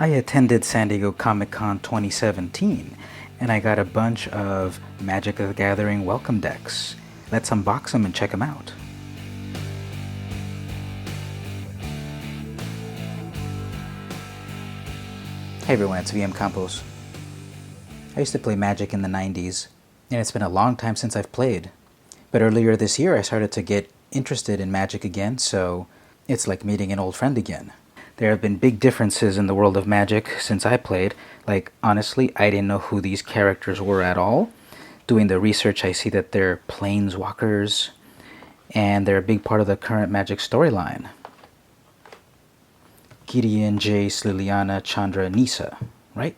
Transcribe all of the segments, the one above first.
I attended San Diego Comic-Con 2017, and I got a bunch of Magic the Gathering welcome decks. Let's unbox them and check them out. Hey everyone, it's vmcampos. I used to play Magic in the 90s, and it's been a long time since I've played. But earlier this year I started to get interested in Magic again, so it's like meeting an old friend again. There have been big differences in the world of Magic since I played. Like, honestly, I didn't know who these characters were at all. Doing the research, I see that they're Planeswalkers, and they're a big part of the current Magic storyline. Gideon, Jace, Liliana, Chandra, Nisa, right?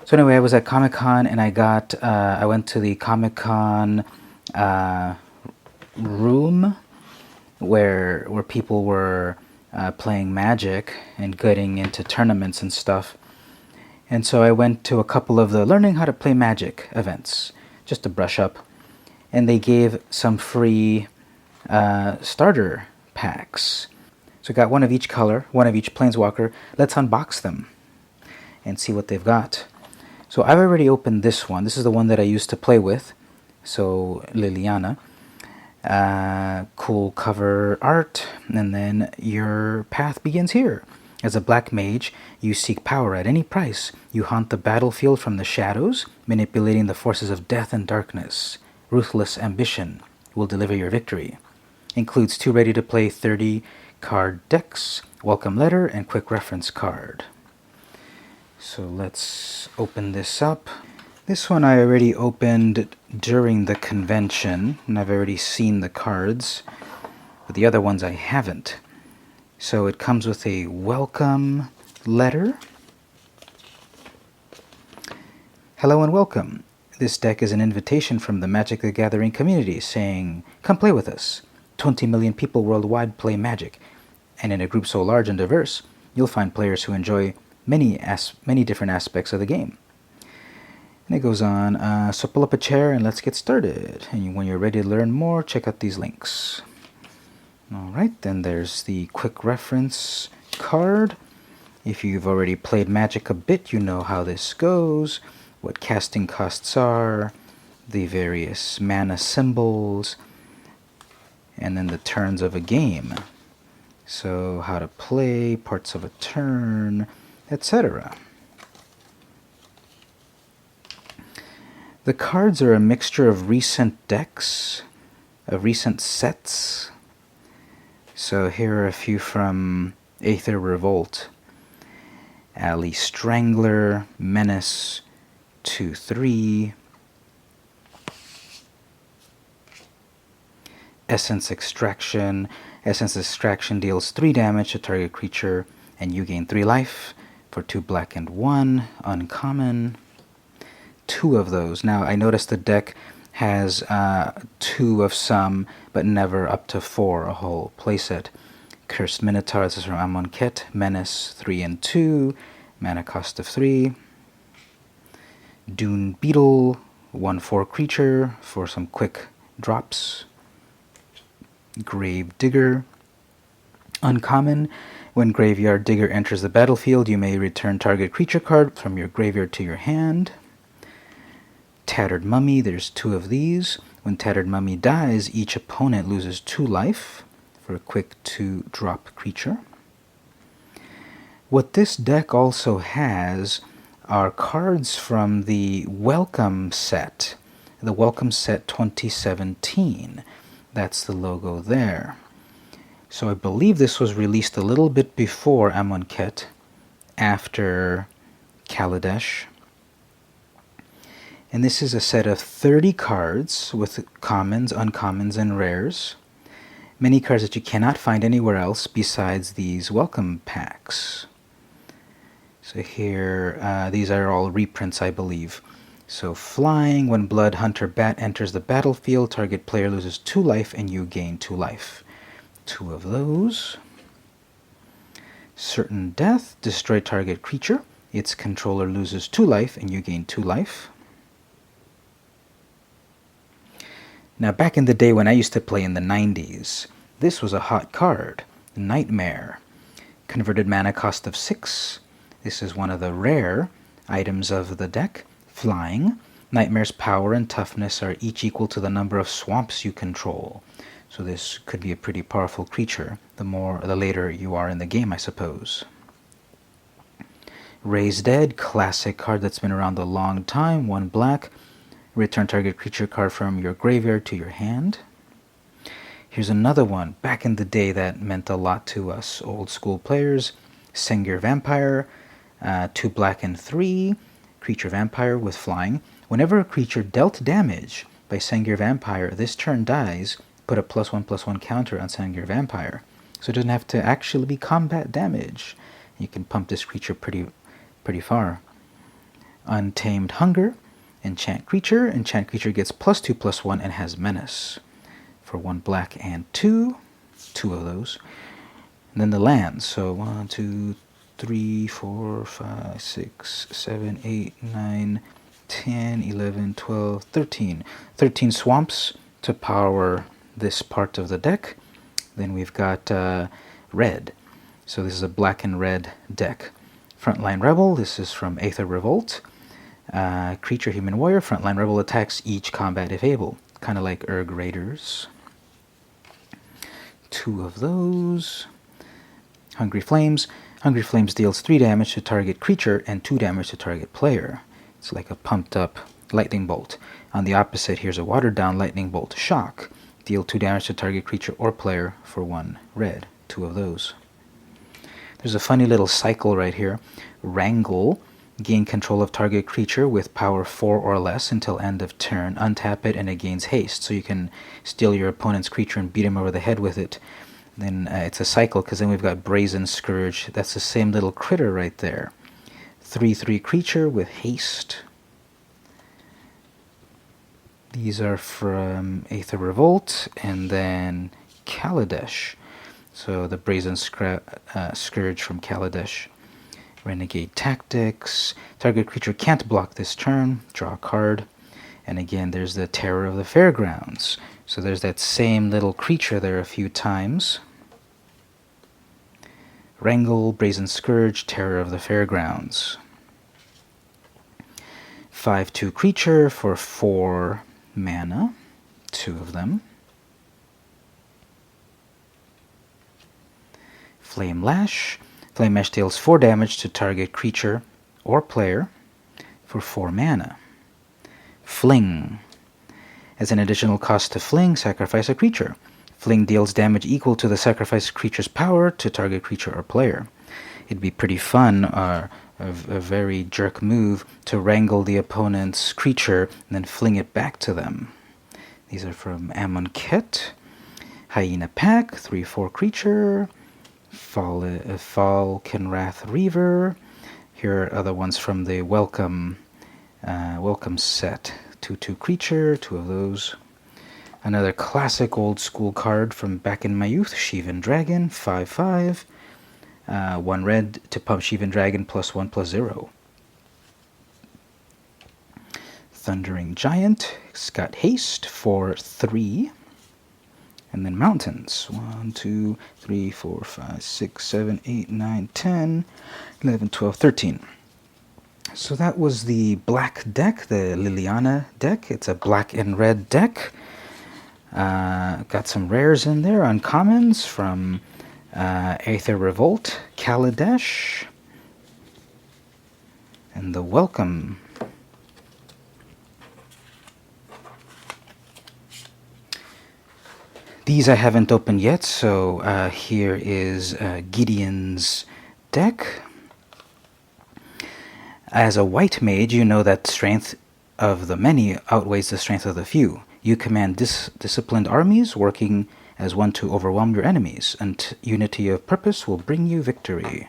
So anyway, I was at Comic-Con, and I went to the Comic-Con room where people were playing Magic and getting into tournaments and stuff. And so I went to a couple of the learning how to play Magic events, just to brush up. And they gave some free starter packs. So I got one of each color, one of each Planeswalker. Let's unbox them and see what they've got. So I've already opened this one. This is the one that I used to play with. So Liliana. Cool cover art, and then your path begins here. As a black mage, you seek power at any price. You haunt the battlefield from the shadows, manipulating the forces of death and darkness. Ruthless ambition will deliver your victory. Includes 2 ready-to-play 30-card decks, welcome letter, and quick reference card. So let's open this up. This one I already opened during the convention, and I've already seen the cards, but the other ones I haven't. So it comes with a welcome letter. Hello and welcome. This deck is an invitation from the Magic the Gathering community saying, come play with us. 20 million people worldwide play Magic, and in a group so large and diverse, you'll find players who enjoy many different aspects of the game. And it goes on, so pull up a chair and let's get started. And when you're ready to learn more, check out these links. Alright, then there's the quick reference card. If you've already played Magic a bit, you know how this goes, what casting costs are, the various mana symbols, and then the turns of a game. So how to play, parts of a turn, etc. The cards are a mixture of recent decks, of recent sets. So here are a few from Aether Revolt. Alley Strangler, Menace, 2/3. Essence Extraction. Essence Extraction deals 3 damage to target creature, and you gain 3 life for 2 black and 1. Uncommon. 2 of those. Now, I noticed the deck has 2 of some, but never up to 4, a whole playset. Cursed Minotaur, this is from Amonkhet. Menace, 3 and 2, mana cost of 3. Dune Beetle, 1/4 creature for some quick drops. Gravedigger. Uncommon. When Graveyard Digger enters the battlefield, you may return target creature card from your graveyard to your hand. Tattered Mummy, there's 2 of these. When Tattered Mummy dies, each opponent loses 2 life for a quick 2-drop creature. What this deck also has are cards from the Welcome set, the Welcome Set 2017. That's the logo there. So I believe this was released a little bit before Amonkhet, after Kaladesh. And this is a set of 30 cards with commons, uncommons, and rares. Many cards that you cannot find anywhere else besides these welcome packs. So here, these are all reprints, I believe. So Flying, when Blood Hunter Bat enters the battlefield, target player loses 2 life and you gain 2 life. 2 of those. Certain Death, destroy target creature. Its controller loses 2 life and you gain 2 life. Now, back in the day when I used to play in the 90s, this was a hot card. Nightmare. Converted mana cost of 6. This is one of the rare items of the deck. Flying. Nightmare's power and toughness are each equal to the number of swamps you control. So this could be a pretty powerful creature, the later you are in the game, I suppose. Raise Dead, classic card that's been around a long time. 1 black. Return target creature card from your graveyard to your hand. Here's another one, back in the day, that meant a lot to us old school players. Sengir Vampire, 2 black and 3. Creature Vampire with flying. Whenever a creature dealt damage by Sengir Vampire, this turn dies, put a +1/+1 counter on Sengir Vampire. So it doesn't have to actually be combat damage. You can pump this creature pretty far. Untamed Hunger. Enchant creature. Enchant creature gets +2/+1 and has menace. For 1 black and 2. 2 of those. And then the lands. So 1, 2, 3, 4, 5, 6, 7, 8, 9, 10, 11, 12, 13. 13 swamps to power this part of the deck. Then we've got red. So this is a black and red deck. Frontline Rebel. This is from Aether Revolt. Creature Human Warrior. Frontline Rebel attacks each combat if able. Kind of like Urg Raiders. 2 of those. Hungry Flames. Hungry Flames deals 3 damage to target creature and 2 damage to target player. It's like a pumped up lightning bolt. On the opposite, here's a watered down lightning bolt. Shock. Deal 2 damage to target creature or player for 1 red. 2 of those. There's a funny little cycle right here. Wrangle. Gain control of target creature with power 4 or less until end of turn. Untap it and it gains haste. So you can steal your opponent's creature and beat him over the head with it. Then it's a cycle, because then we've got Brazen Scourge. That's the same little critter right there. 3/3 creature with haste. These are from Aether Revolt and then Kaladesh. So the Brazen Scourge from Kaladesh. Renegade Tactics. Target creature can't block this turn. Draw a card. And again, there's the Terror of the Fairgrounds. So there's that same little creature there a few times. Wrangle, Brazen Scourge, Terror of the Fairgrounds. 5/2 creature for 4 mana. 2 of them. Flame Lash. Flame Lash deals 4 damage to target creature or player for 4 mana. Fling. As an additional cost to Fling, sacrifice a creature. Fling deals damage equal to the sacrificed creature's power to target creature or player. It'd be pretty fun, a very jerk move, to wrangle the opponent's creature and then fling it back to them. These are from Amonkhet. Hyena Pack, 3/4 creature. Falconwrath Reaver. Here are other ones from the Welcome set. 2/2 creature, 2 of those. Another classic old school card from back in my youth, Sheevan Dragon, 5/5. 1 red to pump Sheevan Dragon +1/+0. Thundering Giant, it's got haste for 3. And then Mountains, 1, 2, 3, 4, 5, 6, 7, 8, 9, 10, 11, 12, 13. So that was the black deck, the Liliana deck. It's a black and red deck. Got some rares in there, uncommons from Aether Revolt, Kaladesh, and the Welcome. These I haven't opened yet, so here is Gideon's deck. As a white mage, you know that strength of the many outweighs the strength of the few. You command disciplined armies, working as one to overwhelm your enemies, and unity of purpose will bring you victory.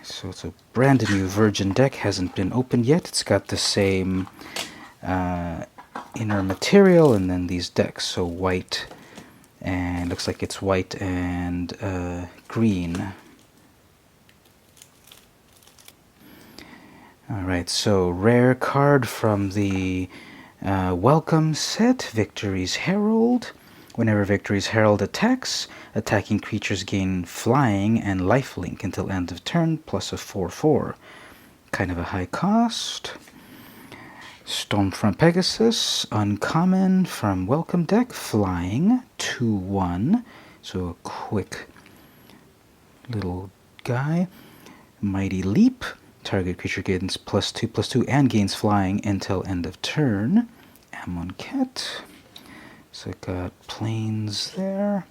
So it's a brand new virgin deck, hasn't been opened yet. It's got the same inner material, and then these decks, so white, and looks like it's white and green. Alright, so rare card from the Welcome set, Victory's Herald. Whenever Victory's Herald attacks, attacking creatures gain flying and lifelink until end of turn, plus a 4/4. Kind of a high cost. Stormfront Pegasus, uncommon from Welcome Deck, flying, 2/1. So a quick little guy. Mighty Leap, target creature gains +2/+2 and gains flying until end of turn. Amonkhet. So I got Plains there.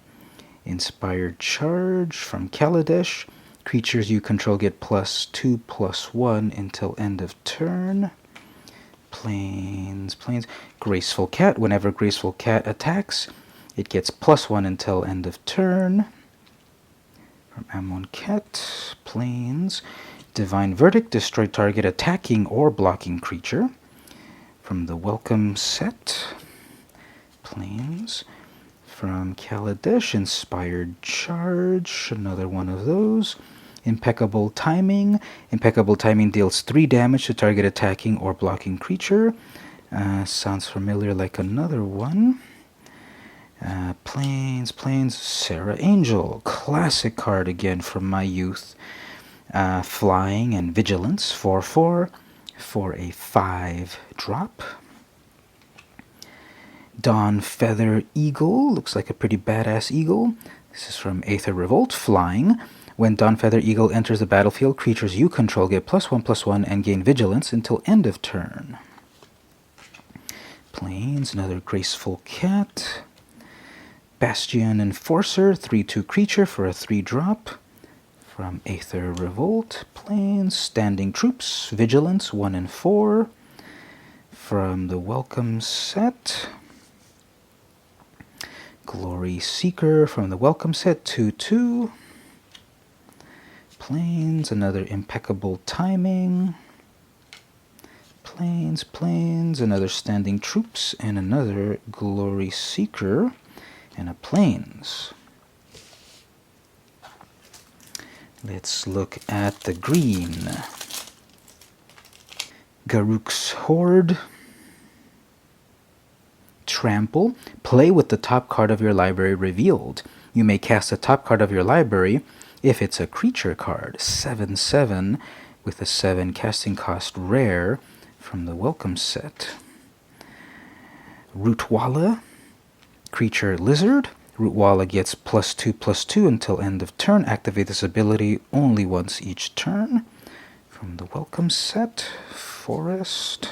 Inspired Charge from Kaladesh. Creatures you control get +2/+1 until end of turn. Plains. Graceful Cat. Whenever Graceful Cat attacks, it gets +1 until end of turn. From Amonkhet. Plains. Divine Verdict. Destroy target attacking or blocking creature. From the Welcome set. Plains. From Kaladesh, Inspired Charge, another one of those. Impeccable Timing. Impeccable Timing deals 3 damage to target attacking or blocking creature. Sounds familiar like another one. Plains. Sarah Angel. Classic card again from my youth. Flying and Vigilance, 4/4 for a 5-drop. Dawn Feather Eagle, looks like a pretty badass eagle. This is from Aether Revolt, flying. When Dawn Feather Eagle enters the battlefield, creatures you control get +1/+1 and gain Vigilance until end of turn. Plains, another Graceful Cat. Bastion Enforcer, 3/2 creature for a 3-drop. From Aether Revolt. Plains, Standing Troops, Vigilance, 1 and 4. From the Welcome set. Glory Seeker from the Welcome set, 2/2. Plains, another Impeccable Timing. Plains, another Standing Troops, and another Glory Seeker, and a Plains. Let's look at the green. Garruk's Horde. Trample. Play with the top card of your library revealed. You may cast the top card of your library if it's a creature card. 7/7 with a 7 casting cost rare from the Welcome set. Rootwalla. Creature Lizard. Rootwalla gets +2/+2 until end of turn. Activate this ability only once each turn. From the Welcome set. Forest.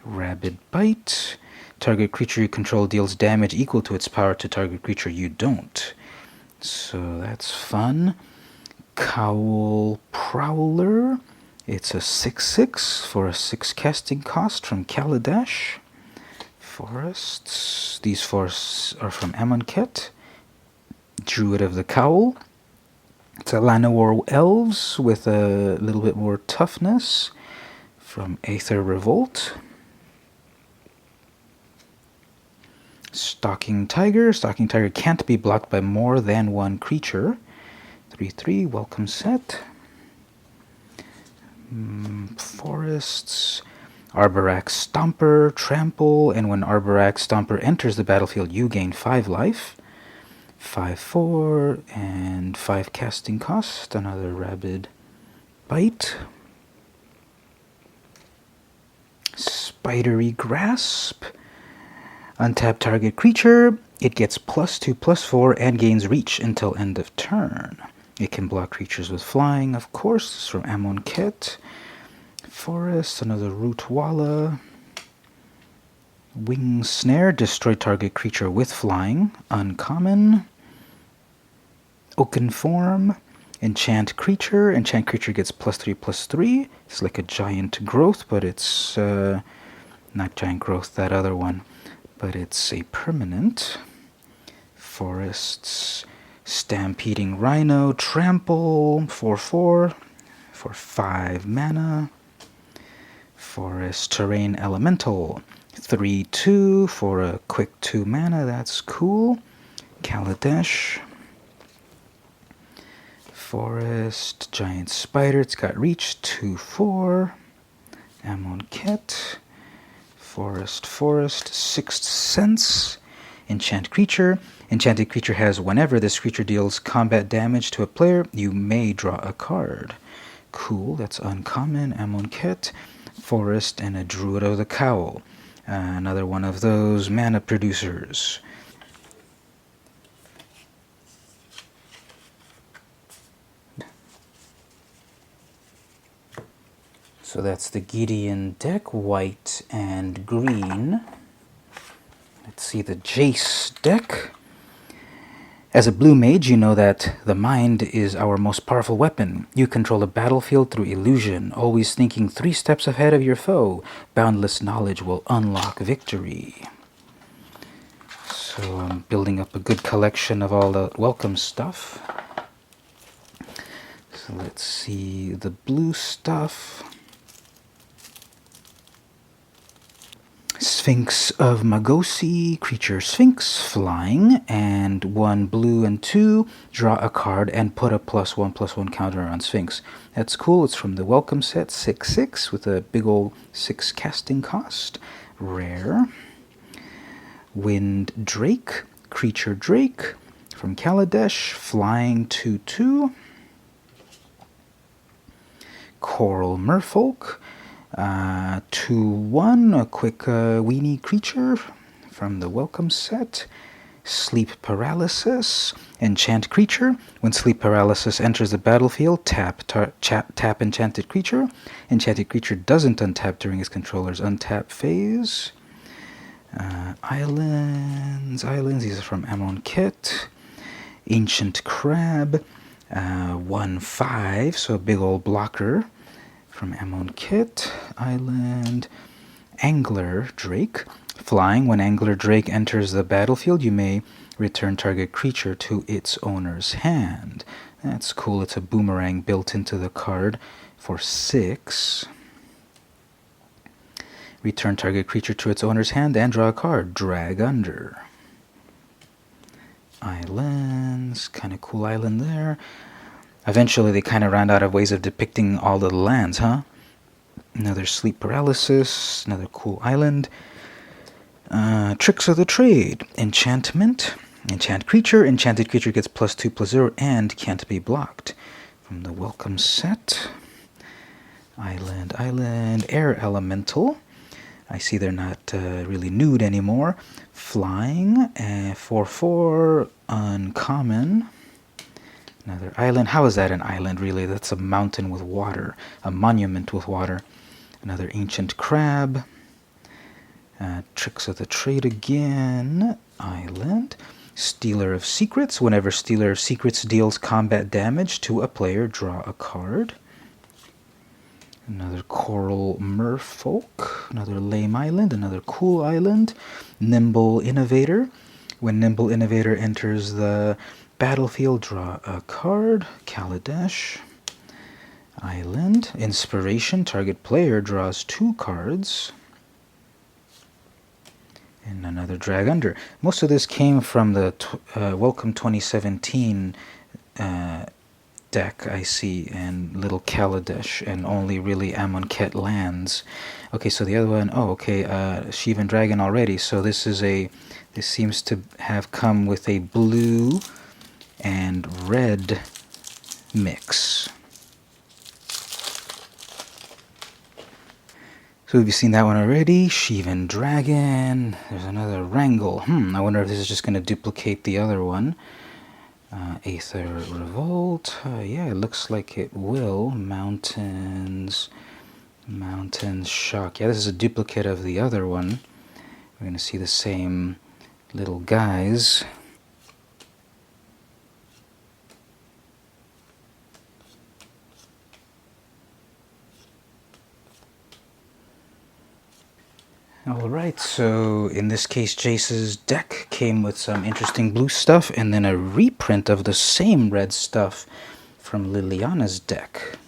Rabid Bite. Target creature you control deals damage equal to its power to target creature you don't. So that's fun. Cowl Prowler. It's a 6/6 for a 6 casting cost from Kaladesh. Forests. These 4 are from Amonkhet. Druid of the Cowl. It's a Llanowar Elves with a little bit more toughness from Aether Revolt. Stalking Tiger. Stalking Tiger can't be blocked by more than 1 creature. 3/3, Welcome set. Forests. Arborax Stomper, Trample, and when Arborax Stomper enters the battlefield, you gain 5 life. 5/4 and 5 casting cost. Another Rabid Bite. Spidery Grasp. Untap target creature. It gets +2/+4 and gains reach until end of turn. It can block creatures with flying, of course. This is from Amonkhet. Forest, another Rootwalla. Wing Snare. Destroy target creature with flying. Uncommon. Oakenform. Enchant creature. Enchant creature gets +3/+3. It's like a giant growth, but it's not giant growth, that other one. But it's a permanent. Forests. Stampeding Rhino. Trample. 4/4 for 5 mana. Forest Terrain Elemental. 3/2 for a quick 2 mana. That's cool. Kaladesh. Forest. Giant Spider. It's got reach. 2/4. Amonkhet. Forest, Sixth Sense, enchant creature. Enchanted creature has whenever this creature deals combat damage to a player, you may draw a card. Cool, that's uncommon. Amonkhet, Forest, and a Druid of the Cowl. Another one of those mana producers. So that's the Gideon deck, white and green. Let's see the Jace deck. As a blue mage, you know that the mind is our most powerful weapon. You control a battlefield through illusion, always thinking 3 steps ahead of your foe. Boundless knowledge will unlock victory. So I'm building up a good collection of all the welcome stuff. So let's see the blue stuff. Sphinx of Magosi, creature Sphinx, flying, and 1 blue and 2, draw a card and put a +1/+1 counter on Sphinx. That's cool, it's from the welcome set, 6/6, with a big old 6 casting cost. Rare. Wind Drake, creature Drake, from Kaladesh, flying 2/2. Coral Merfolk, 2/1, a quick weenie creature from the welcome set. Sleep Paralysis, enchant creature. When Sleep Paralysis enters the battlefield, tap enchanted creature. Enchanted creature doesn't untap during its controller's untap phase. Islands, these are from Amonkhet. Ancient Crab, 1/5, so a big old blocker from Amonkhet. Island. Angler Drake, flying. When Angler Drake enters the battlefield, you may return target creature to its owner's hand. That's cool, it's a boomerang built into the card for 6. Return target creature to its owner's hand and draw a card. Drag under. Islands, kind of cool island there. Eventually they kind of ran out of ways of depicting all the lands, huh? Another Sleep Paralysis, another cool island. Tricks of the Trade, enchantment. Enchant creature, enchanted creature gets +2/+0 and can't be blocked. From the welcome set. Island, air elemental. I see they're not really nude anymore. Flying, 4/4, uncommon. Another island. How is that an island, really? That's a mountain with water, a monument with water. Another ancient crab. Tricks of the Trade again. Island. Stealer of Secrets. Whenever Stealer of Secrets deals combat damage to a player, draw a card. Another Coral Merfolk, another lame island, another cool island. Nimble Innovator. When Nimble Innovator enters the battlefield, draw a card. Kaladesh. Island. Inspiration. Target player draws 2 cards. And another Drag Under. Most of this came from the Welcome 2017 deck, I see, and little Kaladesh, and only really Amonkhet lands. Okay, so the other one, Shivan Dragon already. So this seems to have come with a blue and red mix. So we've seen that one already. Shivan Dragon. There's another Wrangle. I wonder if this is just going to duplicate the other one. Aether Revolt. Yeah, it looks like it will. Mountains Shock. Yeah, this is a duplicate of the other one. We're going to see the same little guys. Alright, so in this case Jace's deck came with some interesting blue stuff and then a reprint of the same red stuff from Liliana's deck.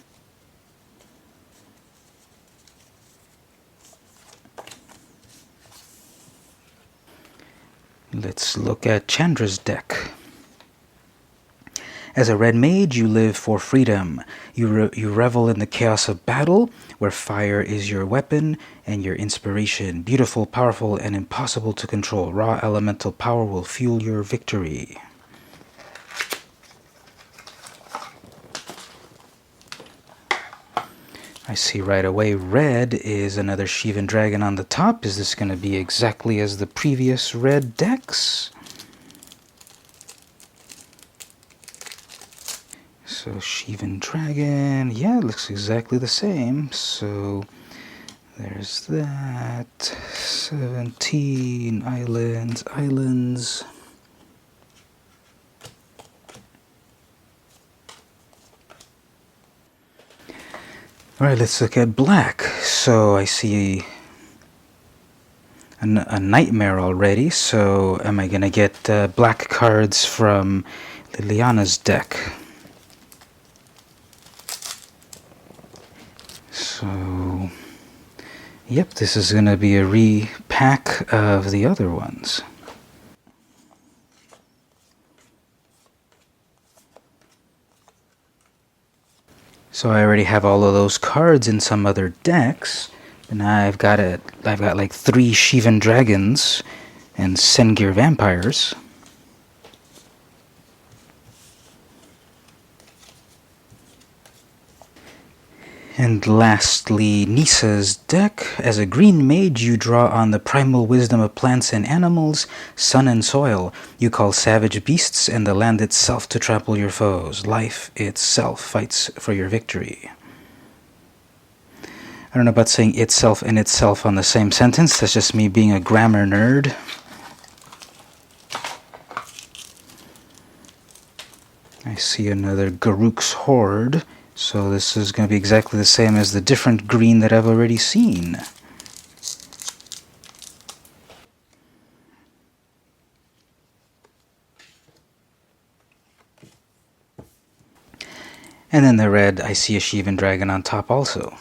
Let's look at Chandra's deck. As a red mage, you live for freedom. You revel in the chaos of battle, where fire is your weapon and your inspiration. Beautiful, powerful, and impossible to control. Raw elemental power will fuel your victory. I see right away red is another Shivan Dragon on the top. Is this going to be exactly as the previous red decks? So Shivan Dragon, yeah, it looks exactly the same. So there's that. 17 islands. Alright, let's look at black. So I see a nightmare already. So am I going to get black cards from Liliana's deck? So, yep, this is going to be a repack of the other ones. So I already have all of those cards in some other decks, and I've got like 3 Shivan Dragons and Sengir Vampires. And lastly, Nisa's deck. As a green mage, you draw on the primal wisdom of plants and animals, sun and soil. You call savage beasts and the land itself to trample your foes. Life itself fights for your victory. I don't know about saying itself and itself on the same sentence. That's just me being a grammar nerd. I see another Guericke's Horde. So this is going to be exactly the same as the different green that I've already seen. And then the red, I see a Shivan Dragon on top also.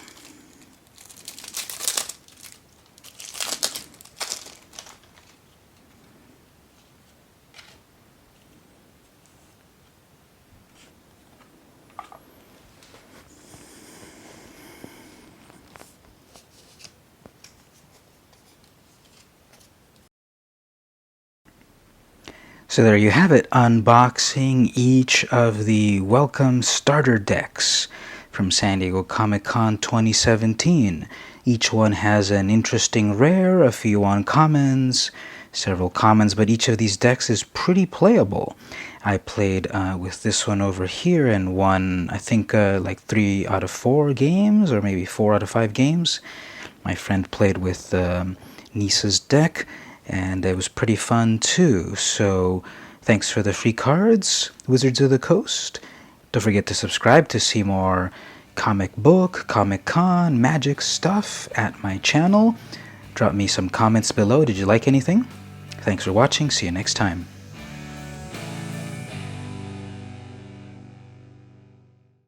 So there you have it, unboxing each of the Welcome Starter decks from San Diego Comic-Con 2017. Each one has an interesting rare, a few uncommons, several commons, but each of these decks is pretty playable. I played with this one over here and won, I think, like 3 out of 4 games, or maybe 4 out of 5 games. My friend played with Nisa's deck, and it was pretty fun too. So thanks for the free cards, Wizards of the Coast. Don't forget to subscribe to see more comic book, Comic-Con, Magic stuff at my channel. Drop me some comments below. Did you like anything? Thanks for watching. See you next time.